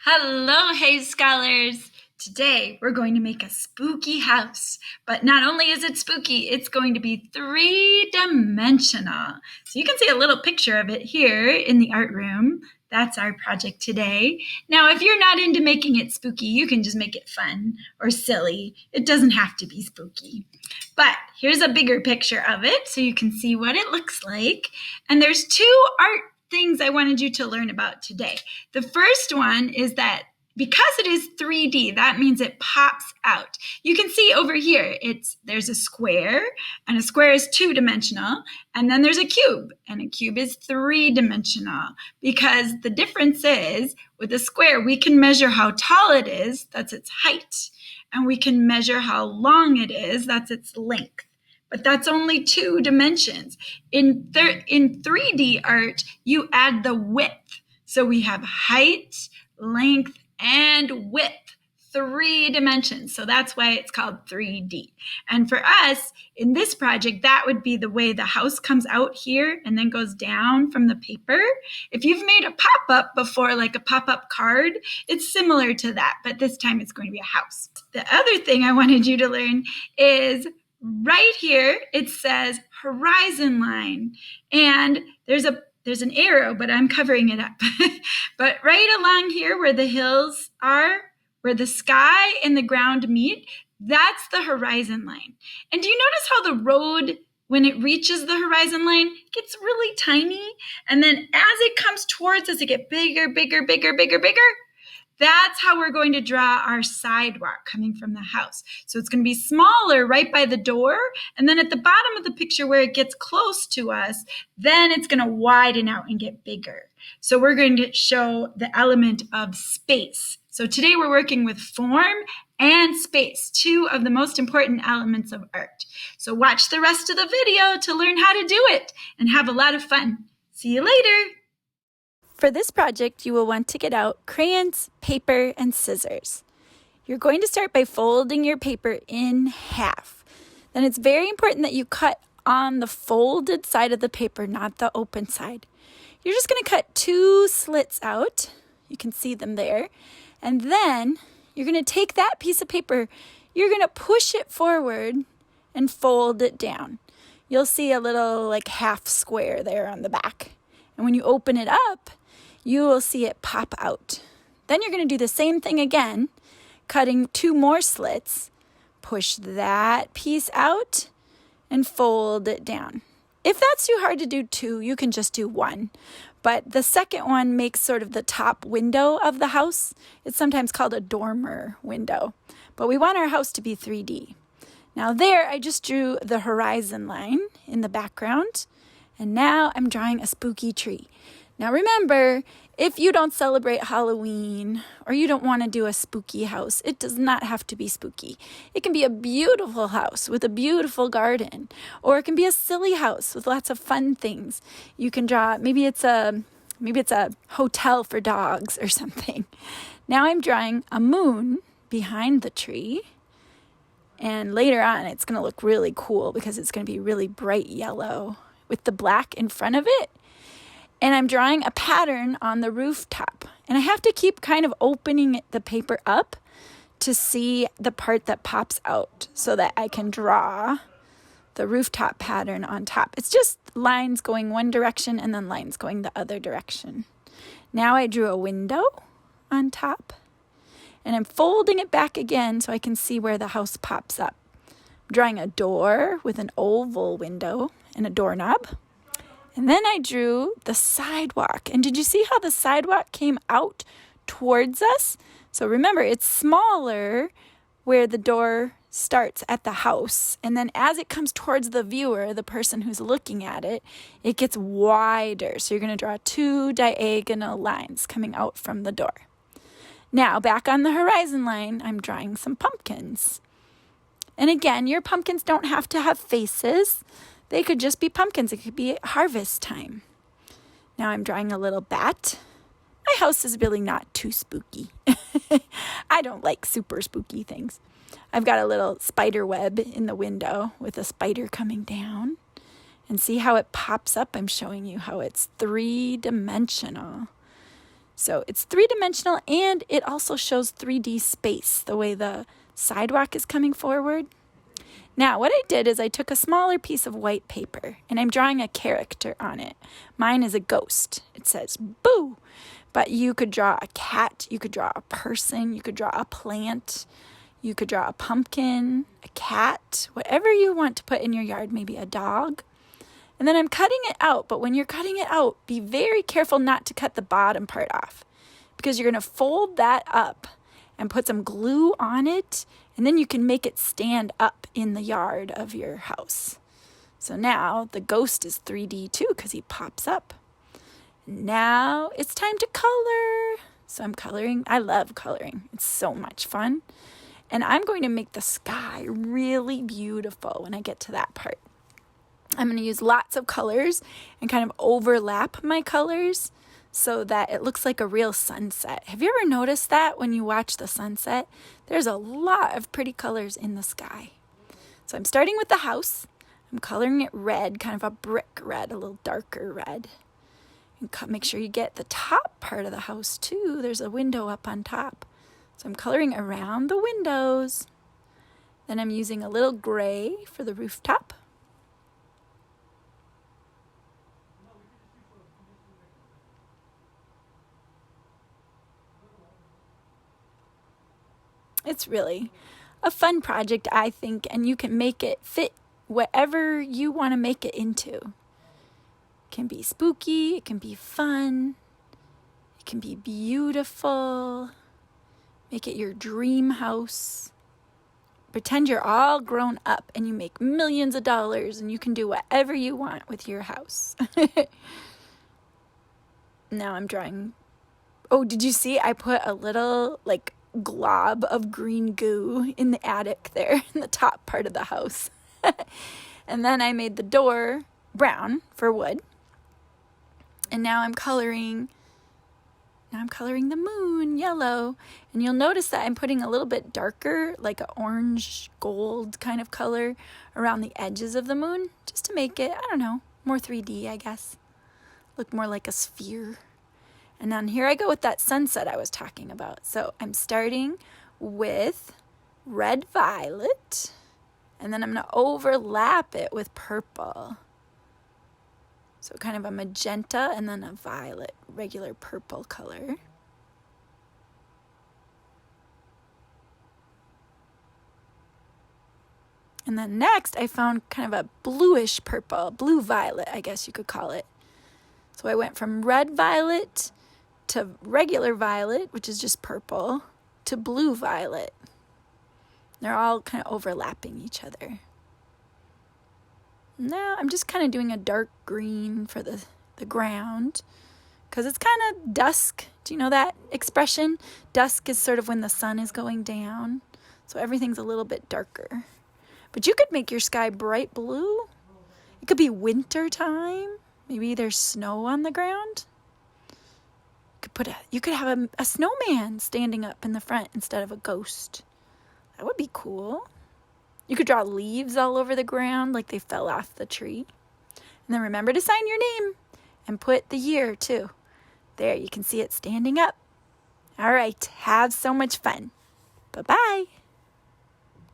Hello, Hay Scholars! Today we're going to make a spooky house, but not only is it spooky, it's going to be three-dimensional. So you can see a little picture of it here in the art room. That's our project today. Now, if you're not into making it spooky, you can just make it fun or silly. It doesn't have to be spooky. But here's a bigger picture of it so you can see what it looks like. And there's two art things I wanted you to learn about today. The first one is that because it is 3D, that means it pops out. You can see over here, there's a square, and a square is two-dimensional, and then there's a cube, and a cube is three-dimensional, because the difference is, with a square, we can measure how tall it is, that's its height, and we can measure how long it is, that's its length. But that's only two dimensions. In 3D art, you add the width. So we have height, length, and width, 3 dimensions. So that's why it's called 3D. And for us, in this project, that would be the way the house comes out here and then goes down from the paper. If you've made a pop-up before, like a pop-up card, it's similar to that, but this time it's going to be a house. The other thing I wanted you to learn is right here, it says horizon line, and there's an arrow, but I'm covering it up. But right along here where the hills are, where the sky and the ground meet, that's the horizon line. And do you notice how the road, when it reaches the horizon line, gets really tiny? And then as it comes towards us, it gets bigger, bigger, bigger, bigger, bigger. That's how we're going to draw our sidewalk coming from the house. So it's going to be smaller right by the door. And then at the bottom of the picture where it gets close to us, then it's going to widen out and get bigger. So we're going to show the element of space. So today we're working with form and space, two of the most important elements of art. So watch the rest of the video to learn how to do it and have a lot of fun. See you later. For this project, you will want to get out crayons, paper, and scissors. You're going to start by folding your paper in half. Then it's very important that you cut on the folded side of the paper, not the open side. You're just going to cut 2 slits out. You can see them there. And then you're going to take that piece of paper, you're going to push it forward and fold it down. You'll see a little half square there on the back. And when you open it up, you will see it pop out. Then you're going to do the same thing again, cutting 2 more slits, push that piece out, and fold it down. If that's too hard to do 2, you can just do 1. But the second one makes sort of the top window of the house. It's sometimes called a dormer window. But we want our house to be 3D. Now there, I just drew the horizon line in the background. And now I'm drawing a spooky tree. Now remember, if you don't celebrate Halloween or you don't want to do a spooky house, it does not have to be spooky. It can be a beautiful house with a beautiful garden, or it can be a silly house with lots of fun things. You can draw, maybe it's a hotel for dogs or something. Now I'm drawing a moon behind the tree. And later on, it's going to look really cool because it's going to be really bright yellow with the black in front of it. And I'm drawing a pattern on the rooftop. And I have to keep kind of opening the paper up to see the part that pops out so that I can draw the rooftop pattern on top. It's just lines going one direction and then lines going the other direction. Now I drew a window on top. And I'm folding it back again so I can see where the house pops up. I'm drawing a door with an oval window and a doorknob. And then I drew the sidewalk. And did you see how the sidewalk came out towards us? So remember, it's smaller where the door starts at the house. And then as it comes towards the viewer, the person who's looking at it, it gets wider. So you're going to draw 2 diagonal lines coming out from the door. Now, back on the horizon line, I'm drawing some pumpkins. And again, your pumpkins don't have to have faces. They could just be pumpkins. It could be harvest time. Now I'm drawing a little bat. My house is really not too spooky. I don't like super spooky things. I've got a little spider web in the window with a spider coming down. And see how it pops up? I'm showing you how it's 3-dimensional. So it's three-dimensional, and it also shows 3D space, the way the sidewalk is coming forward. Now, what I did is I took a smaller piece of white paper, and I'm drawing a character on it. Mine is a ghost. It says, boo! But you could draw a cat, you could draw a person, you could draw a plant, you could draw a pumpkin, a cat, whatever you want to put in your yard, maybe a dog. And then I'm cutting it out, but when you're cutting it out, be very careful not to cut the bottom part off, because you're going to fold that up and put some glue on it, and then you can make it stand up in the yard of your house. So now the ghost is 3D too, because he pops up. Now it's time to color. So I'm coloring. I love coloring. It's so much fun. And I'm going to make the sky really beautiful when I get to that part. I'm going to use lots of colors and kind of overlap my colors so that it looks like a real sunset. Have you ever noticed that when you watch the sunset? There's a lot of pretty colors in the sky. So I'm starting with the house. I'm coloring it red, kind of a brick red, a little darker red. And make sure you get the top part of the house too. There's a window up on top. So I'm coloring around the windows. Then I'm using a little gray for the rooftop. It's really a fun project, I think, and you can make it fit whatever you want to make it into. It can be spooky, it can be fun, it can be beautiful. Make it your dream house. Pretend you're all grown up and you make millions of dollars and you can do whatever you want with your house. Now I'm drawing. Oh, did you see? I put a little glob of green goo in the attic there in the top part of the house. And then I made the door brown for wood. And now I'm coloring the moon yellow. And you'll notice that I'm putting a little bit darker, like an orange gold kind of color around the edges of the moon, just to make it, I don't know, more 3D, I guess. Look more like a sphere. And then here I go with that sunset I was talking about. So I'm starting with red violet, and then I'm going to overlap it with purple. So kind of a magenta and then a violet, regular purple color. And then next I found kind of a bluish purple, blue violet, I guess you could call it. So I went from red violet to regular violet, which is just purple, to blue violet. They're all kind of overlapping each other. Now I'm just kind of doing a dark green for the ground because it's kind of dusk. Do you know that expression? Dusk is sort of when the sun is going down. So everything's a little bit darker. But you could make your sky bright blue. It could be winter time. Maybe there's snow on the ground. You could have a snowman standing up in the front instead of a ghost. That would be cool. You could draw leaves all over the ground like they fell off the tree. And then remember to sign your name and put the year too. There, you can see it standing up. All right, have so much fun. Bye-bye.